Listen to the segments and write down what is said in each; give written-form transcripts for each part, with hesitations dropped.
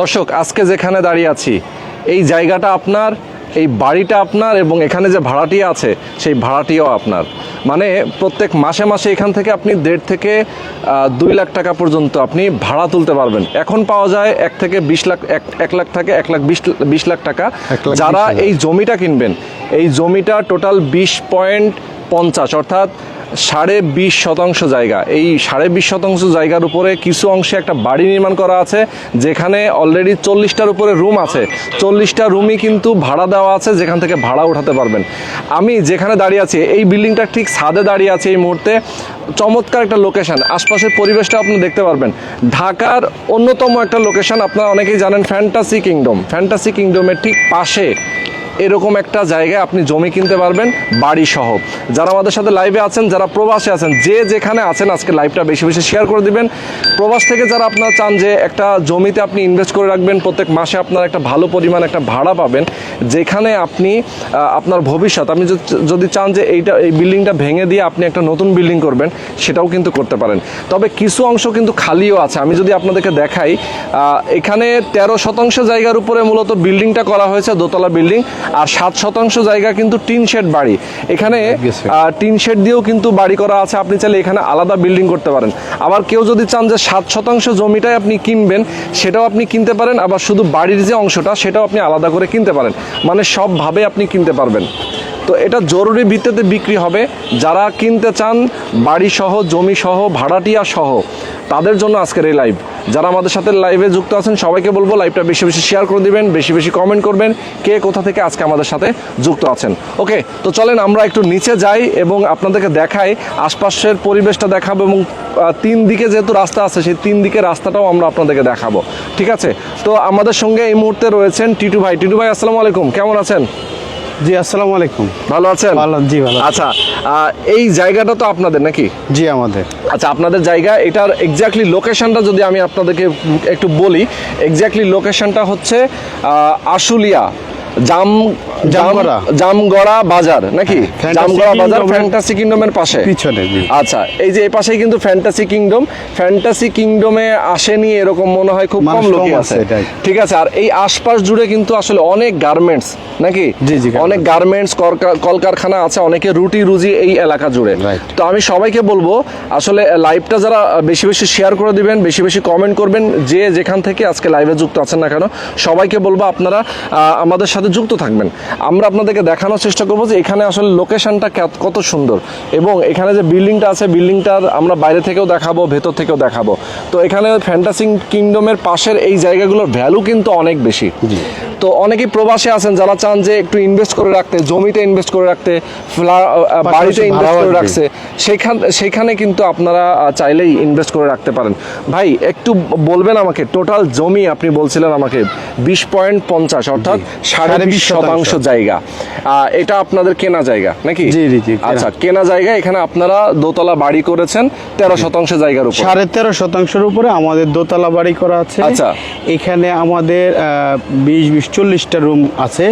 দর্শক, আজকে যেখানে দাঁড়িয়ে আছি এই জায়গাটা আপনার, এই বাড়িটা আপনার, এবং এখানে যে ভাড়াটিয়া আছে সেই ভাড়াটিয়াও আপনার। মানে প্রত্যেক মাসে মাসে এখান থেকে আপনি 1.5 থেকে 2 লাখ টাকা পর্যন্ত আপনি ভাড়া তুলতে পারবেন। এখন পাওয়া যায় 1 থেকে 20 লাখ, 1 লাখ থেকে 1 লাখ টাকা। যারা এই জমিটা কিনবেন, এই জমিটা টোটাল 20.50 অর্থাৎ 20.5% জায়গা। এই 20.5% জায়গার উপরে কিছু অংশে একটা বাড়ি নির্মাণ করা আছে, যেখানে অলরেডি 40টার উপরে রুম আছে। 40টা রুমই কিন্তু ভাড়া দেওয়া আছে, যেখান থেকে ভাড়া উঠাতে পারবেন। আমি যেখানে দাঁড়িয়ে আছি এই বিল্ডিংটা ঠিক ছাদে দাঁড়িয়ে আছে এই মুহূর্তে। চমৎকার একটা লোকেশন, আশপাশের পরিবেশটা আপনি দেখতে পারবেন। ঢাকার অন্যতম একটা লোকেশন, আপনারা অনেকেই জানেন ফ্যান্টাসি কিংডম। ফ্যান্টাসি কিংডমের ঠিক পাশে এরকম একটা জায়গায় আপনি জমি কিনতে পারবেন বাড়ি সহ। যারা আমাদের সাথে লাইভে আছেন, যারা প্রবাসে আছেন, যে যেখানে আছেন আজকে লাইভটা বেশি বেশি শেয়ার করে দিবেন। প্রবাস থেকে যারা আপনারা চান যে একটা জমিতে আপনি ইনভেস্ট করে রাখবেন, প্রত্যেক মাসে আপনার একটা ভালো পরিমাণ একটা ভাড়া পাবেন, যেখানে আপনি আপনার ভবিষ্যৎ, আপনি যদি চান যে এই বিল্ডিংটা ভেঙে দিয়ে আপনি একটা নতুন বিল্ডিং করবেন, সেটাও কিন্তু করতে পারেন। তবে কিছু অংশ কিন্তু খালিও আছে। আমি যদি আপনাদেরকে দেখাই, এখানে 13% জায়গার উপরে মূলত বিল্ডিংটা করা হয়েছে, দোতলা বিল্ডিং। আর 7% জায়গা কিন্তু টিন শেড বাড়ি। এখানে টিন শেড দিয়েও কিন্তু বাড়ি করা আছে। আপনি চাইলে এখানে আলাদা বিল্ডিং করতে পারেন। আবার কেউ যদি চান যে 7% জমিটাই আপনি কিনবেন, সেটাও আপনি কিনতে পারেন। আবার শুধু বাড়ির যে অংশটা সেটাও আপনি আলাদা করে কিনতে পারেন। মানে সবভাবে আপনি কিনতে পারবেন। তো এটা জরুরি ভিত্তিতে বিক্রি হবে। যারা কিনতে চান বাড়ি সহ, জমি সহ, ভাড়াটিয়া সহ, তাদের জন্য আজকের এই লাইভ। যারা আমাদের সাথে লাইভে যুক্ত আছেন সবাইকে বলবো লাইভটা বেশি বেশি শেয়ার করে দিবেন, বেশি বেশি কমেন্ট করবেন কে কোথা থেকে আজকে আমাদের সাথে যুক্ত আছেন। ওকে, তো চলেন আমরা একটু নিচে যাই এবং আপনাদেরকে দেখাই, আশপাশের পরিবেশটা দেখাবো, এবং 3 দিকে যেহেতু রাস্তা আছে সেই 3 দিকে রাস্তাটাও আমরা আপনাদেরকে দেখাবো। ঠিক আছে, তো আমাদের সঙ্গে এই মুহূর্তে রয়েছেন টিটু ভাই। টিটু ভাই, আসসালামু আলাইকুম, কেমন আছেন? জি, আসসালামু আলাইকুম। ভালো আছেন? ভালো, জি ভালো। আচ্ছা, এই জায়গাটা তো আপনাদের নাকি? জি, আমাদের। আচ্ছা, আপনাদের জায়গা, এটার এক্স্যাক্টলি লোকেশনটা যদি আমি আপনাদেরকে একটু বলি, এক্স্যাক্টলি লোকেশনটা হচ্ছে আশুলিয়া জামগড়া বাজার নাকি? জামগড়া বাজার ফ্যান্টাসি কিংডমের পাশে পিছনে। আচ্ছা, এই যে এই পাশেই কিন্তু ফ্যান্টাসি কিংডম। ফ্যান্টাসি কিংডমে আসেনি এরকম মনে হয় খুব কম লোকই আছে। ঠিক আছে, আর এই আশপাশ জুড়ে কিন্তু আসলে অনেক গার্মেন্টস নাকি? জি জি, অনেক গার্মেন্টস কলকারখানা আছে, অনেকে রুটি রুজি এই এলাকা জুড়ে। তো আমি সবাইকে বলবো আসলে লাইভটা যারা বেশি বেশি শেয়ার করে দিবেন, বেশি বেশি কমেন্ট করবেন, যে যেখান থেকে আজকে লাইভে যুক্ত আছেন না কেন, সবাইকে বলবো আপনারা আমাদের সাথে যুক্ত থাকবেন। আমরা আপনাদেরকে দেখানোর চেষ্টা করবো যে এখানে আসলে লোকেশনটা কত সুন্দর, এবং এখানে যে বিল্ডিংটা আছে বিল্ডিংটার আমরা বাইরে থেকেও দেখাবো, ভেতর থেকেও দেখাবো। তো এখানে ফ্যান্টাসি কিংডমের পাশের এই জায়গাগুলোর ভ্যালু কিন্তু অনেক বেশি। তো অনেকেই প্রবাসে আছেন যারা চান যে একটু ইনভেস্ট করে রাখতে, জমিতে ইনভেস্ট করে রাখতে, বাড়িতে ইনভেস্ট করে রাখছে, সেখানে কিন্তু আপনারা চাইলেই ইনভেস্ট করে রাখতে পারেন। ভাই, একটু বলবেন আমাকে, টোটাল জমি আপনি বলছিলেন আমাকে 20.50 অর্থাৎ 20.5% জায়গা, এটা আপনাদের কেনা জায়গা নাকি? জি জি জি। আচ্ছা, কেনা জায়গা, এখানে আপনারা দোতলা বাড়ি করেছেন 13% জায়গার উপর। 13.5% উপরে আমাদের দোতলা বাড়ি করা আছে। আচ্ছা, এখানে আমাদের 20-40টা রুম আছে।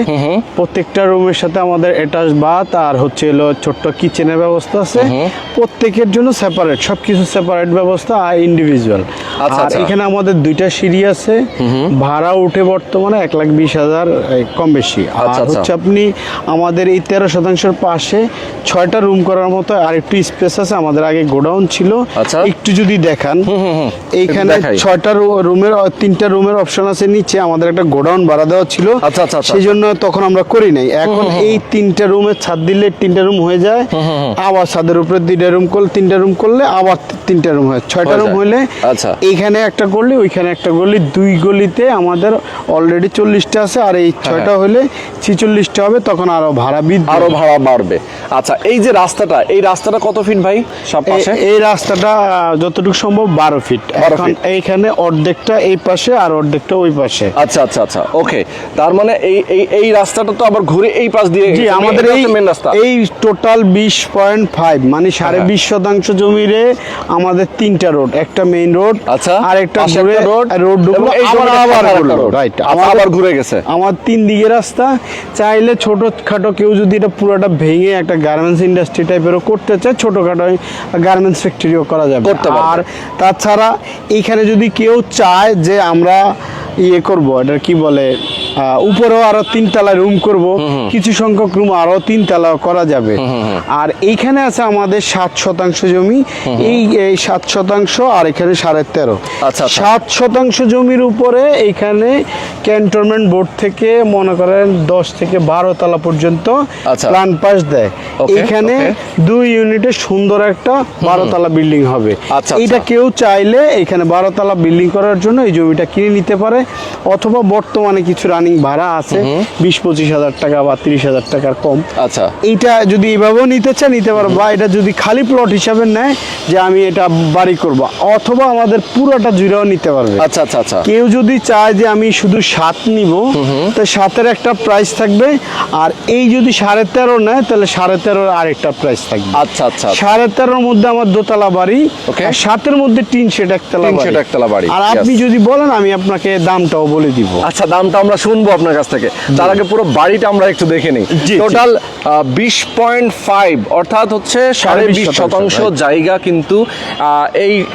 প্রত্যেকটা রুমের সাথে আমাদের অ্যাটাচ বাথ আর হচ্ছে হলো ছোট্ট কিচেনের ব্যবস্থা আছে। প্রত্যেকের জন্য সেপারেট, সবকিছু সেপারেট ব্যবস্থা আর ইন্ডিভিজুয়াল। আর এখানে আমাদের 2টা সিঁড়ি আছে। ভাড়া উঠে বর্তমানে 1,20,000 কম বেশি। আর হচ্ছে আপনি আমাদের এই 13%-এর পাশে 6টা রুম করার মতো আর একটু স্পেস আছে। আমাদের আগে গোডাউন ছিল, একটু যদি দেখান, এইখানে 6টা রুমের 3টা রুমের অপশন আছে নিচে। আমাদের একটা গোডাউন ভাড়া দেওয়া ছিল, সেই জন্য তখন আমরা করি নাই। এখন এই 3টা রুমের ছাদ দিলে 3টা রুম হয়ে যায়, আবার ছাদের উপরে 2টা রুম করলে 3টা রুম করলে আবার 3টা রুম হয়, 6টা রুম হলে এইখানে একটা করলে ওইখানে একটা করলে 2 গলিতে আমাদের অলরেডি 40টা আছে। আর এই 6টা হলে 46টা হবে, তখন আরো ভাড়া বাড়বে। আচ্ছা, এই যে রাস্তাটা, এই রাস্তাটা কত ফিট ভাই? সব পাশে এই রাস্তাটা যতটুকু সম্ভব 12 ফিট। এখন এইখানে অর্ধেকটা এই পাশে আর অর্ধেকটা ওই পাশে। আচ্ছা আচ্ছা আচ্ছা, ওকে। তার মানে এই রাস্তাটা তো আবার ঘুরে এই পাশ দিয়ে। জি, আমাদের এই টোটাল 20.5 মানে 20.5% জমিরে আমাদের 3টা রোড, একটা মেইন রোড, আচ্ছা, আর একটা রোড ঢুকলো, আবার ঘুরে গেছে। আমার 3 দিকে রাস্তা। চাইলে ছোটখাটো কেউ যদি এটা পুরোটা ভেঙে একটা গার্মেন্টস ইন্ডাস্ট্রি টাইপেরও করতে চায়, ছোটখাটো গার্মেন্টস ফ্যাক্টরিও করা যাবে। আর তাছাড়া এখানে যদি কেউ চায় যে আমরা ইয়ে করব, এটা কি বলে, উপরেও আরো 3 তলা রুম করব, কিছু সংখ্যক রুম আরো 3 তলা করা যাবে। আর এইখানে আছে আমাদের 7% জমি, এই 7% আর এখানে 13.5। আচ্ছা, আচ্ছা। 7% জমির উপরে এখানে ক্যান্টনমেন্ট বোর্ড থেকে মনে করেন 10 থেকে 12 তলা পর্যন্ত আচ্ছা। প্ল্যান পাস দেয়। Okay, এখানে okay। 2 ইউনিটে সুন্দর একটা 12 তলা বিল্ডিং হবে। আচ্ছা, এটা আচ্ছা। কেউ চাইলে এখানে 12 তলা বিল্ডিং করার জন্য এই জমিটা কিনে নিতে পারে, অথবা বর্তমানে কিছু রানিং ভাড়া আছে 20-25 হাজার টাকা বা 30 হাজার টাকার কম। আচ্ছা। এইটা যদি এইভাবেও নিতে চায় নিতে পারো, বা এটা যদি খালি প্লট হিসাবে নেয় যে আমি এটা বাড়ি করব, অথবা আমাদের পুরোটা জুড়েও নিতে পারবে। আচ্ছা আচ্ছা আচ্ছা। কেউ যদি চায় যে আমি শুধু 7 নিব, তো 7-এর একটা প্রাইস থাকবে, আর এই যদি 13.5 নেয় তাহলে 13.5-এর আরেকটা প্রাইস থাকবে। আচ্ছা আচ্ছা। 13.5-এর মধ্যে আমার দোতলা বাড়ি, Okay। আর 7-এর মধ্যে টিন শেড একতলা 3 শেড একতলা বাড়ি। আর আপনি Yes। যদি বলেন আমি আপনাকে দামটাও বলে দিব। আচ্ছা, দামটা আমরা শুনবো আপনার কাছ থেকে, তার আগে পুরো বাড়িটা আমরা একটু দেখে নিই। জি, টোটাল 20.5 অর্থাৎ হচ্ছে 20.5% জায়গা কিন্তু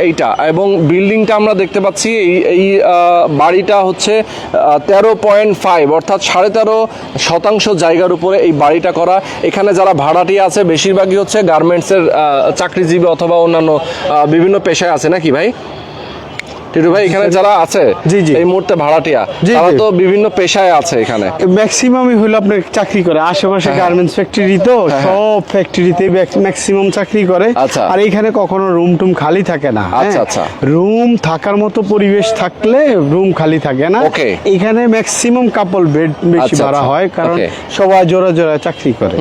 এইটা, এবং বিল্ডিংটা আমরা দেখতে পাচ্ছি এই বাড়িটা হচ্ছে 13.5 অর্থাৎ 13.5% জায়গার উপরে এই বাড়িটা করা। এখানে যারা ভাড়াটিয়া আছে বেশিরভাগই হচ্ছে গার্মেন্টসের চাকরিজীবী অথবা অন্যান্য বিভিন্ন পেশায় আছে নাকি ভাই? টিটু ভাই, এখানে যারা আছে জি, জি। এই মুহূর্তে ভাড়াটিয়া, জি, তারা জি। তো বিভিন্ন পেশায় আছে এখানে। ম্যাক্সিমামই হলো আপনার চাকরি করে আশেপাশে গার্মেন্টস ফ্যাক্টরি, তো সব ফ্যাক্টরিতে ম্যাক্সিমাম চাকরি করে। আচ্ছা। আর এইখানে কখনো রুম টুম খালি থাকে না। আচ্ছা, আচ্ছা। রুম থাকার মতো পরিবেশ থাকলে রুম খালি থাকে না। Okay। এখানে ম্যাক্সিমাম কাপল বেড বেশি আচ্ছা, ভাড়া আচ্ছা। হয়, কারণ Okay। সবাই জোড়া জোড়া চাকরি করে।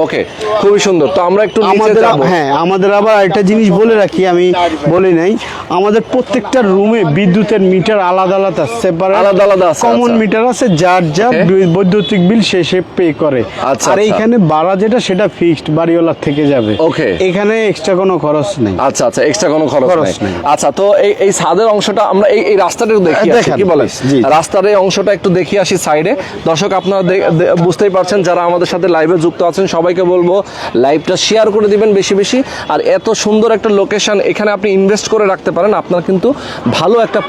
ওকে, খুবই সুন্দর। তো আমরা একটু নিচে আমাদের যাব। হ্যাঁ, আমাদের আবার একটা জিনিস বলে রাখি, আমি বলি নাই, আমাদের প্রত্যেকটা রুমে বিদ্যুতের মিটার আলাদা আলাদা সেপারেট আলাদা আলাদা আছে, কমন আচ্ছা। মিটার আছে, যার Okay। বৈদ্যুতিক বিল সে পে করে। আচ্ছা, আর আচ্ছা। এইখানে ভাড়া যেটা সেটা ফিক্সড বাড়িওয়ালার থেকে যাবে। Okay। এখানে এক্সট্রা কোনো খরচ নেই। আচ্ছা আচ্ছা, এক্সট্রা কোনো খরচ খরচ নেই। নেই। আচ্ছা, তো এই ছাদের অংশটা আমরা এই রাস্তাটা একটু দেখি আসি, দেখান, কি বলেন? please, জি। রাস্তার এই অংশটা একটু দেখি আসি সাইডে। দর্শক, আপনারা বুঝতেই পারছেন, যারা আমাদের সাথে লাইভে যুক্ত আছেন সবাইকে বলবো লাইভটা শেয়ার করে দিবেন বেশি বেশি। আর এত সুন্দর একটা লোকেশন, এখানে আপনি ইনভেস্ট করে রাখতে পারেন, আপনার কিন্তু ভালো একটা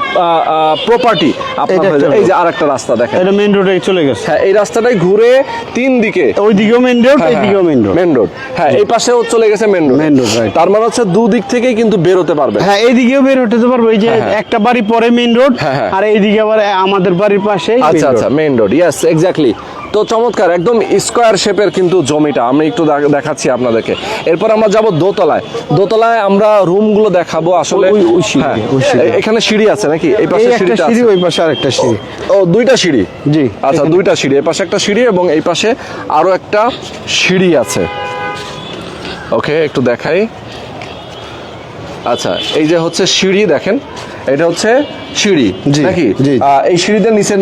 প্রপার্টি আপনার এটা হয়ে যাবে। একটা এই যে আরেকটা রাস্তা দেখেন, এটা মেইন রোডে চলে গেছে। হ্যাঁ, এই রাস্তাটাই ঘুরে 3 দিকে, ওইদিকেও মেইন রোড, এইদিকেও মেইন রোড। মেন রোড, হ্যাঁ, এই পাশেও চলে গেছে main road. Main road, right। তার মানে হচ্ছে দুদিক থেকেই কিন্তু বের হতে পারবে। হ্যাঁ, এইদিকেও বের হতে পারবো। এই যে একটা বাড়ি পরে মেইন রোড, হ্যাঁ, হ্যাঁ। আর এইদিকে আবার আমাদের বাড়ির পাশে আচ্ছা আচ্ছা, মেইন রোড, ইয়েস, এক্স্যাক্টলি। তো চমৎকার, একদম স্কোয়ার শেপের কিন্তু জমিটা আমি একটু দেখাচ্ছি আপনাদেরকে। এরপর আমরা যাব দোতলায়। দোতলায় আমরা রুমগুলো দেখাবো আসলে। ওই সিঁড়ি, হ্যাঁ, ওই সিঁড়ি। এখানে সিঁড়ি আছে নাকি? এই পাশে একটা সিঁড়িটা সিঁড়ি, আছে? ওই পাশে আরেকটা সিঁড়ি। ও, 2টা সিঁড়ি। জি। আচ্ছা, 2টা সিঁড়ি, এই পাশে একটা সিঁড়ি এবং এই পাশে আরো একটা সিঁড়ি আছে। ওকে, একটু দেখাই। আচ্ছা, এই যে হচ্ছে সিঁড়ি, দেখেন এটা হচ্ছে সিঁড়ি জি, নাকি? জি। এই সিঁড়িতে নিচে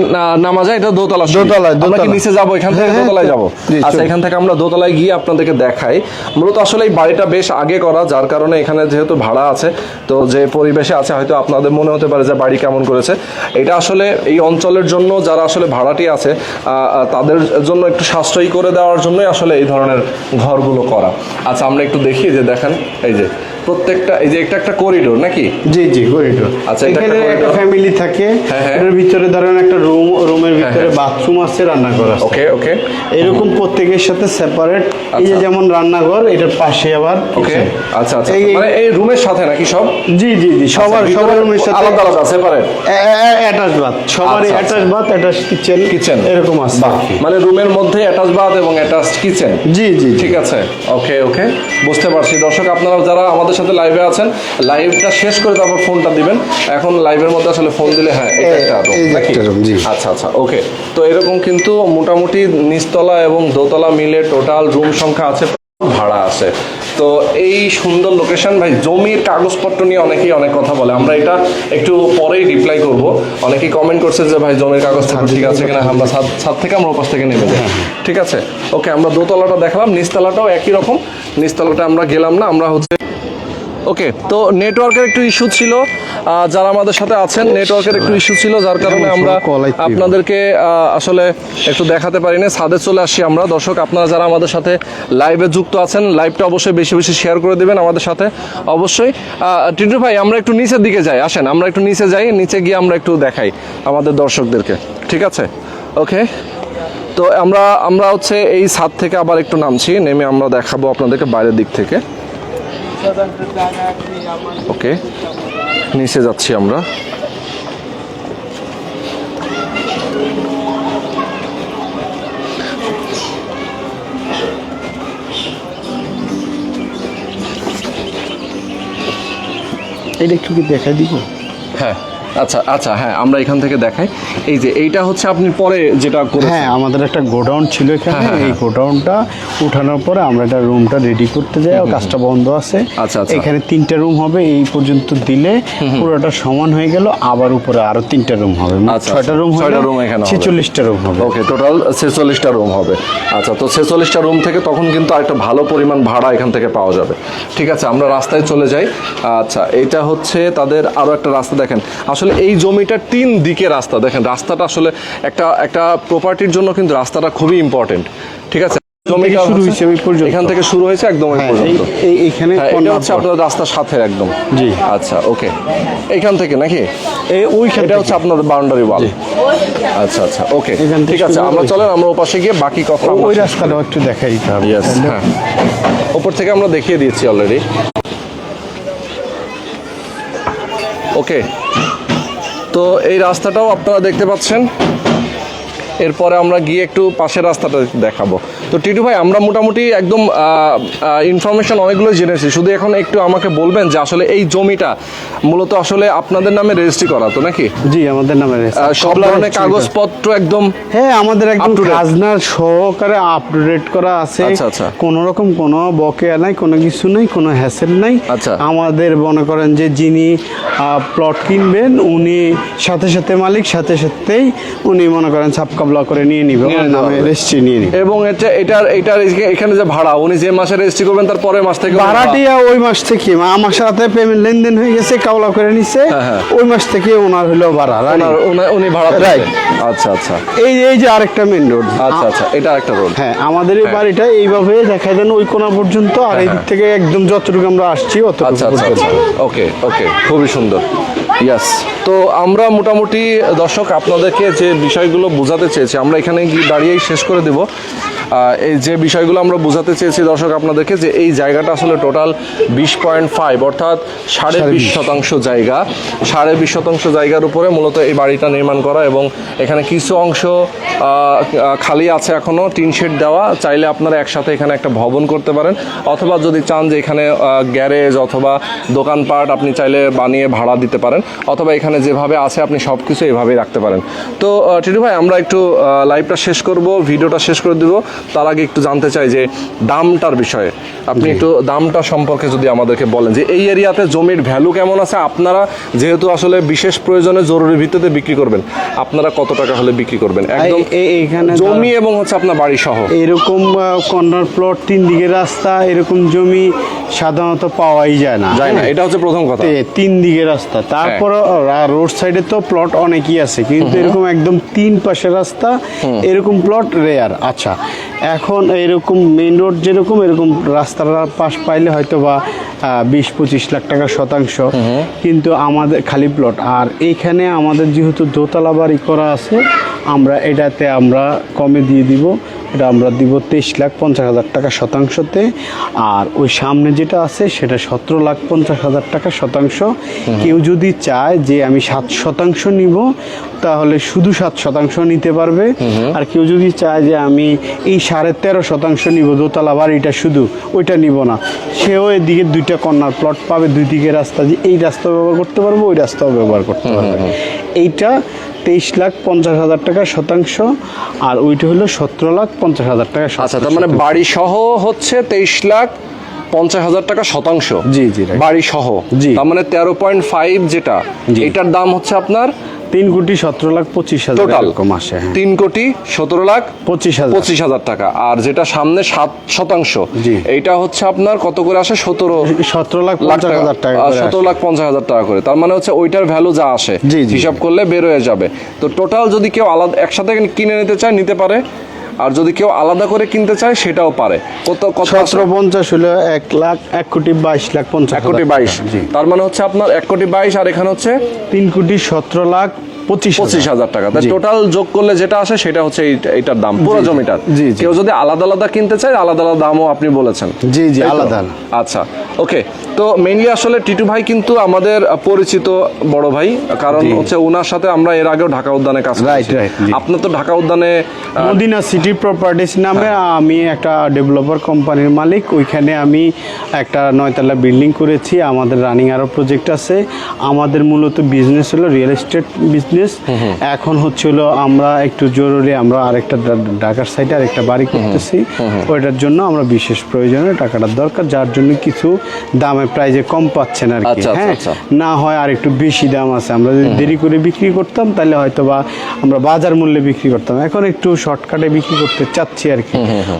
নামা যায়, এটা দোতলা সিঁড়ি। দোতলায়, আমরা কি দোতলা। নিচে যাবো এখান থেকে? হ্যাঁ, দোতলায় যাবো। জি, আচ্ছা, চলুন। এখান থেকে আমরা দোতলায় গিয়ে আপনাদেরকে দেখাই। মূলত আসলে এই বাড়িটা বেশ আগে করা, যার কারণে এখানে যেহেতু ভাড়া আছে, তো যে পরিবেশে আছে হয়তো আপনাদের মনে হতে পারে যে বাড়ি কেমন করেছে। এটা আসলে এই অঞ্চলের জন্য যারা আসলে ভাড়াটি আছে তাদের জন্য একটু সাশ্রয়ী করে দেওয়ার জন্যই আসলে এই ধরনের ঘরগুলো করা। আচ্ছা, আমরা একটু দেখি যে দেখেন, এই যে প্রত্যেকটা, এই যে একটা করিডোর নাকি? জি জি, করিডোর। আচ্ছা, এটা এখানে একটা একটা corridor। ফ্যামিলি থাকে, হ্যাঁ, হ্যাঁ। এর ভিতরে ধরেন একটা রুমের ভিতরে হ্যাঁ। বাথরুম আছে, রান্নাঘর আছে। ওকে ওকে, এরকম প্রত্যেকের সাথে সেপারেট। এই যে আচ্ছা। যেমন রান্নাঘর, এটার পাশে আবার ওকে, kitchen। আচ্ছা আচ্ছা, এই- মানে এই রুমের সাথে নাকি সব? জি জি জি, সবার আচ্ছা, সবার ভিতরে রুমের সাথে আলাদা আলাদা সেপারেট অ্যাটাচ বাথ, সবারই আচ্ছা, attach bath, attach kitchen, kitchen এরকম আছে। মানে রুমের মধ্যে অ্যাটাচ বাথ এবং অ্যাটাচ কিচেন। জি জি ঠিক আছে, ওকে ওকে, বুঝতে পারছি। দর্শক, আপনারা যারা আমাদের সাথে লাইভে আছেন, লাইভটা শেষ করে তারপর ফোনটা দিবেন। এখন লাইভের মধ্যে আসলে ফোন দিলে, হ্যাঁ, এটা একটা room, এই যে নাকি? একটা room, জি। আচ্ছা আচ্ছা, ওকে। তো এরকম কিন্তু মোটামুটি নিচতলা এবং দোতলা মিলে টোটাল রুম সংখ্যা আছে, ভাড়া আছে। তো এই সুন্দর লোকেশন। ভাই, জমির কাগজপত্র নিয়ে অনেকেই অনেক কথা বলে, আমরা এটা একটু পরেই রিপ্লাই করব। অনেকেই কমেন্ট করছে যে ভাই জমির কাগজপত্র ঠিক আছে কিনা, আমরা ছাদ থেকে আমরা ওপাশ থেকে নেমে যাই। ঠিক আছে, ওকে, আমরা দোতলাটা দেখালাম, নিচতলাটাও একই রকম। নিচতলাটা আমরা গেলাম না, আমরা হচ্ছে ওকে, তো নেটওয়ার্কের একটু ইস্যু ছিল, যারা আমাদের সাথে আছেন নেটওয়ার্কের একটু ইস্যু ছিল, যার কারণে আমরা আপনাদেরকে আসলে একটু দেখাতে পারিনি। ছাদে চলে আসছি আমরা। দর্শক, আপনারা যারা আমাদের সাথে লাইভে যুক্ত আছেন, লাইভটা অবশ্যই বেশি বেশি শেয়ার করে দিবেন আমাদের সাথে অবশ্যই। টিটু ভাই, আমরা একটু নিচের দিকে যাই, আসেন আমরা একটু নিচে যাই, নিচে গিয়ে আমরা একটু দেখাই আমাদের দর্শকদেরকে, ঠিক আছে? ওকে, তো আমরা হচ্ছে এই ছাদ থেকে আবার একটু নামছি, নেমে আমরা দেখাবো আপনাদেরকে বাইরের দিক থেকে। ওকে, নিচে যাচ্ছি আমরা। এটা একটু কি দেখাই দিব? হ্যাঁ, আচ্ছা আচ্ছা, হ্যাঁ আমরা এখান থেকে দেখাই। এই যে এইটা হচ্ছে আপনি পরে যেটা করেছেন। হ্যাঁ, আমাদের একটা গোডাউন ছিল এখানে, এই গোডাউনটা উঠানোর পরে আমরা এটা রুমটা রেডি করতে যাই, কাজটা বন্ধ আছে। আচ্ছা আচ্ছা, এখানে 3টা রুম হবে, এই পর্যন্ত দিলে পুরোটা সমান হয়ে গেল, আবার উপরে আরো 3টা রুম হবে, আচ্ছা 6টা রুম, 6টা রুম এখানে 46টা রুম হবে। ওকে, টোটাল 46টা রুম হবে। আচ্ছা, তো 46টা রুম থেকে তখন কিন্তু আরেকটা ভালো পরিমাণ ভাড়া এখান থেকে পাওয়া যাবে। ঠিক আছে, আমরা রাস্তায় চলে যাই। আচ্ছা, এটা হচ্ছে তাদের আরো একটা রাস্তা। দেখেন আসলে এই জমিটা 3 দিকে রাস্তা, দেখেন রাস্তাটা আসলে একটা প্রপার্টির জন্য কিন্তু রাস্তাটা খুবই ইম্পর্টেন্ট। ঠিক আছে, জমিটা শুরু হয়েছে ওই পর্যন্ত, এখান থেকে শুরু হয়েছে একদম ওই পর্যন্ত। এইখানে এটা হচ্ছে আপনার রাস্তার সাথে একদম। জি, আচ্ছা, ওকে, এইখান থেকে নাকি ওইখানে এটা হচ্ছে আপনাদের বাউন্ডারি ওয়াল। আচ্ছা আচ্ছা, ওকে, ঠিক আছে, আমরা চলেন আমরা ওপাশে গিয়ে বাকি কথা ওই রাস্তাটাও একটু দেখাই দিতে হবে। হ্যাঁ, ওপর থেকে আমরা দেখিয়ে দিয়েছি অলরেডি। ওকে, তো এই রাস্তাটাও আপনারা দেখতে পাচ্ছেন। এরপরে আমরা গিয়ে একটু পাশের রাস্তাটা দেখাবো। তো টিটু ভাই, আমরা মোটামুটি একদম ইনফরমেশন অনেকগুলো জেনেছি, শুধু এখন একটু আমাকে বলবেন যে আসলে এই জমিটা মূলত আসলে আপনাদের নামে রেজিস্ট্রি করা তো নাকি? জি, আমাদের নামে সব ধরনের কাগজপত্র একদম? হ্যাঁ, আমাদের একদম খাজনার সহকারে আপডেট করা আছে। আচ্ছা আচ্ছা, কোনো রকম কোনো বকেয়া নাই, কোনো কিছু নাই, কোনো হ্যাসেল নাই। আচ্ছা, আমাদের মনে করেন যে যিনি প্লট কিনবেন উনি সাথে সাথে মালিক, সাথে সাথেই উনি মনে করেন ছাপকাবলা করে নিয়ে নিবে, নামে রেজিস্ট্রি নিয়ে নিবে। এবং এটার এখানে যে ভাড়া উনি যে মাসে রেজিস্ট্রি করবেন তার পরের মাস থেকে ভাড়াটিয়া ওই মাস থেকে আমার সাথে পেমেন্ট লেনদেন হয়ে গেছে, কাবলা করে নিছে, ওই মাস থেকে ওনার হলো ভাড়া, উনি ভাড়া রাইট। আচ্ছা আচ্ছা, এই যে আরেকটা মেইন রোড। আচ্ছা আচ্ছা, এটা আরেকটা রোড। হ্যাঁ, আমাদের এই বাড়িটা এইভাবে দেখাই দেন ওই কোণা পর্যন্ত, আর এই দিক থেকে একদম যতটুকু আমরা আসছি অতটুকু। আচ্ছা আচ্ছা, ওকে ওকে, খুবই সুন্দর। ইয়াস, তো আমরা মোটামুটি দর্শক আপনাদেরকে যে বিষয়গুলো বোঝাতে চেয়েছি আমরা এখানে গিয়ে দাঁড়িয়েই শেষ করে দেব। এই যে বিষয়গুলো আমরা বোঝাতে চেয়েছি দর্শক আপনাদেরকে, যে এই জায়গাটা আসলে টোটাল 20.5 অর্থাৎ 20.5% জায়গা, 20.5% জায়গার উপরে মূলত এই বাড়িটা নির্মাণ করা, এবং এখানে কিছু অংশ খালি আছে এখনো, টিন শেড দেওয়া। চাইলে আপনারা একসাথে এখানে একটা ভবন করতে পারেন, অথবা যদি চান যে এখানে গ্যারেজ অথবা দোকানপাট আপনি চাইলে বানিয়ে ভাড়া দিতে পারেন, অথবা এখানে যেভাবে আছে আপনি সব কিছু এইভাবেই রাখতে পারেন। তো টিটু ভাই, আমরা একটু লাইভটা শেষ করব, ভিডিওটা শেষ করে দেবো। তার আগে একটু জানতে চাই যে দামটার বিষয়ে আপনি একটু দামটা সম্পর্কে যদি আমাদেরকে বলেন, যে এই এরিয়াতে জমির ভ্যালু কেমন আছে, আপনারা যেহেতু আসলে বিশেষ প্রয়োজনে জরুরি ভিত্তিতে বিক্রি করবেন, আপনারা কত টাকা হলে বিক্রি করবেন একদম এইখানে জমি এবং হচ্ছে আপনার বাড়ি সহ? এরকম কর্নার প্লট, 3 দিকে রাস্তা, এরকম জমি সাধারণত পাওয়াই যায় না। এটা হচ্ছে প্রথম কথা, 3 দিকে রাস্তা। তারপর রোড সাইডে তো প্লট অনেকই আছে, কিন্তু এরকম একদম 3 পাশে রাস্তা এরকম প্লট রেয়ার। আচ্ছা, এখন এরকম মেইন রোড যেরকম এরকম রাস্তার পাশ পাইলে হয়তো বা 20-25 লাখ টাকা শতাংশ, কিন্তু আমাদের খালি প্লট। আর এইখানে আমাদের যেহেতু দোতলা বাড়ি করা আছে, আমরা এটাতে আমরা কমে দিয়ে দিব, এটা আমরা দিব 23,50,000 টাকা শতাংশতে। আর ওই সামনে যেটা আছে সেটা 17,50,000 টাকা শতাংশ। কেউ যদি চায় যে আমি 7% নিব, তাহলে শুধু 7% নিতে পারবে। আর কেউ যদি চায় যে আমি এই 13.5% নিব, দোতলা বাড়িটা শুধু, ওইটা নিব না, সেও এদিকে 2টা কর্নার প্লট পাবে, 2 দিকে রাস্তা, যে এই রাস্তা ব্যবহার করতে পারবো, ওই রাস্তাও ব্যবহার করতে পারবে। এইটা 23,50,000 টাকা শতাংশ, আর ওইটা হলো 17,50,000 টাকা। আচ্ছা, তার মানে বাড়ি সহ হচ্ছে 23,50,000 টাকা শতাংশ। জি জি, বাড়ি সহ। জি, তার মানে 13.5 যেটা, এটার দাম হচ্ছে আপনার 3,17,25,000 টোটাল এরকম আসে। 3,17,25,000 25,000 টাকা। আর যেটা সামনে 7%, জি। এইটা হচ্ছে আপনার কত করে আসে? 17,50,000 টাকা করে আসে। 17,50,000 টাকা করে। তার মানে হচ্ছে ওইটার ভ্যালু যা আসে জি, জি। হিসাব করলে বের হয়ে যাবে। তো টোটাল যদি কেউ আলাদা একসাথে কিনে নিতে চায় নিতে পারে, আর যদি কেউ আলাদা করে কিনতে চায় সেটাও পারে। কত 17,50 হলো 1,22,50,000 1,22,00,000। জি। তার মানে হচ্ছে আপনার 1,22,00,000 আর এখানে হচ্ছে 3,17,25,000 টাকা। তাই জি। টোটাল যোগ করলে যেটা আসে সেটা হচ্ছে এইটার দাম, পুরো জমিটার। জি, জি। কেউ যদি আলাদা আলাদা কিনতে চায় আলাদা আলাদা দামও আপনি বলেছেন। জি, জি, তাই তো? আলাদা। আচ্ছা, ওকে। তো মেইনলি আসলে টিটু ভাই কিন্তু আমাদের পরিচিত বড় ভাই, কারণ জি। হচ্ছে ওনার সাথে আমরা এর আগেও ঢাকা উদ্যানে কাজ Right, করেছি। right, জি। আপনার তো ঢাকা উদ্যানে মদিনা সিটি প্রপার্টিস নামে আমি একটা ডেভেলপার কোম্পানির মালিক। ওইখানে আমি একটা 9তলা বিল্ডিং করেছি। আমাদের রানিং আরও প্রজেক্ট আছে। আমাদের মূলত বিজনেস হলো রিয়েল এস্টেট বিজনেস। এখন হচ্ছে হলো আমরা একটু জরুরি আমরা আরেকটা ঢাকার সাইডে আরেকটা বাড়ি করতেছি। ওইটার জন্য আমরা বিশেষ প্রয়োজনে টাকাটার দরকার, যার জন্য কিছু দামে প্রাইজে কম পাচ্ছেন আর কি। আচ্ছা, আচ্ছা, হ্যাঁ, আচ্ছা। না হয় আর একটু বেশি দাম আছে। আমরা যদি দেরি করে বিক্রি করতাম তাহলে হয়তো বা আমরা বাজার মূল্যে বিক্রি করতাম। এখন একটু শর্টকাটে বিক্রি করতে চাচ্ছি আর কি।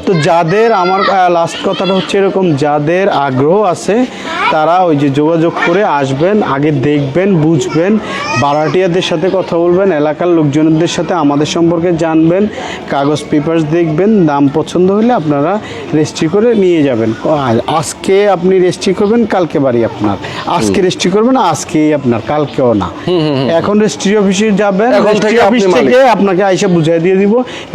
তো যাদের আমার লাস্ট কথাটা হচ্ছে এরকম, যাদের আগ্রহ আছে তারা ওই যে যোগাযোগ করে আসবেন, আগে দেখবেন, বুঝবেন, ভাড়াটিয়াদের সাথে কথা বলবেন, এলাকার লোকজনদের সাথে আমাদের সম্পর্কে জানবেন, কাগজ পেপারস দেখবেন, দাম পছন্দ হলে আপনারা রেজিস্ট্রি করে নিয়ে যাবেন। আজকে আপনি রেজিস্ট্রি করবেন, কালকে বাড়ি আপনার। আজকে রেজিস্ট্রি করবেন, আজকেই আপনার, কালকেও না। এখন রেজিস্ট্রি অফিসে যাবেন, এখন রেজিস্ট্রি থেকে আপনি অফিস মালিক। থেকে আপনাকে আইসা বুঝাই দিয়ে দিব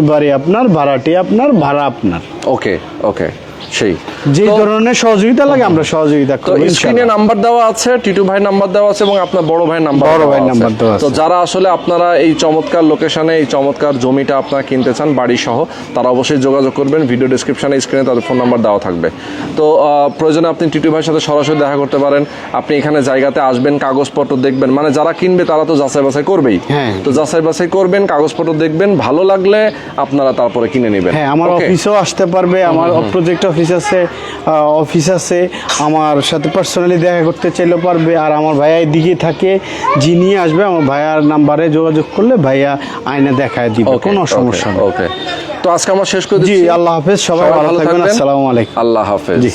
বাড়ি আপনার, ভাড়াটি আপনার, ভাড়া আপনার। ওকে, ওকে, সেই যে ধরনের সহযোগিতা লাগে আমরা সহযোগিতা তো করব স্ক্রিনে নাম্বার দেওয়া আছে, টিটু ভাই নাম্বার দেওয়া আছে এবং আপনার বড় ভাই নাম্বার দেওয়া আছে। তো যারা আসলে আপনারা এই চমৎকার লোকেশনে এই চমৎকার জমিটা আপনারা কিনতে চান বাড়ি সহ, তারা অবশ্যই যোগাযোগ করবেন। ভিডিও ডেসক্রিপশনে স্ক্রিনে তাদের ফোন নাম্বার দেওয়া থাকবে। তো প্রয়োজনে আপনি টিটু ভাইয়ের সাথে সরাসরি দেখা করতে পারেন। আপনি এখানে জায়গাতে আসবেন, কাগজপত্র দেখবেন, মানে যারা কিনবে তারা তো যাচাই বাছাই করবেই। হ্যাঁ। তো যাচাই বাছাই করবেন, কাগজপত্র দেখবেন, ভালো লাগলে আপনারা তারপরে কিনে নেবেন। হ্যাঁ, আমার Okay? অফিসেও আসতে পারবে। আমার প্রজেক্ট অফিস আছে, আমার সাথে পার্সোনালি দেখা করতে চাইলেও পারবে। আর আমার ভাইয়া এদিকে থাকে, যিনি আসবে আমার ভাইয়ার নাম্বারে যোগাযোগ করলে ভাইয়া আয়না দেখায় দিবে, কোনো সমস্যা নেই। ওকে, তো আজকে আমরা শেষ করে জি, দিচ্ছি। আল্লাহ হাফেজ, সবাই ভালো থাকবেন। আসসালামু আলাইকুম। আল্লাহ হাফেজ। জি।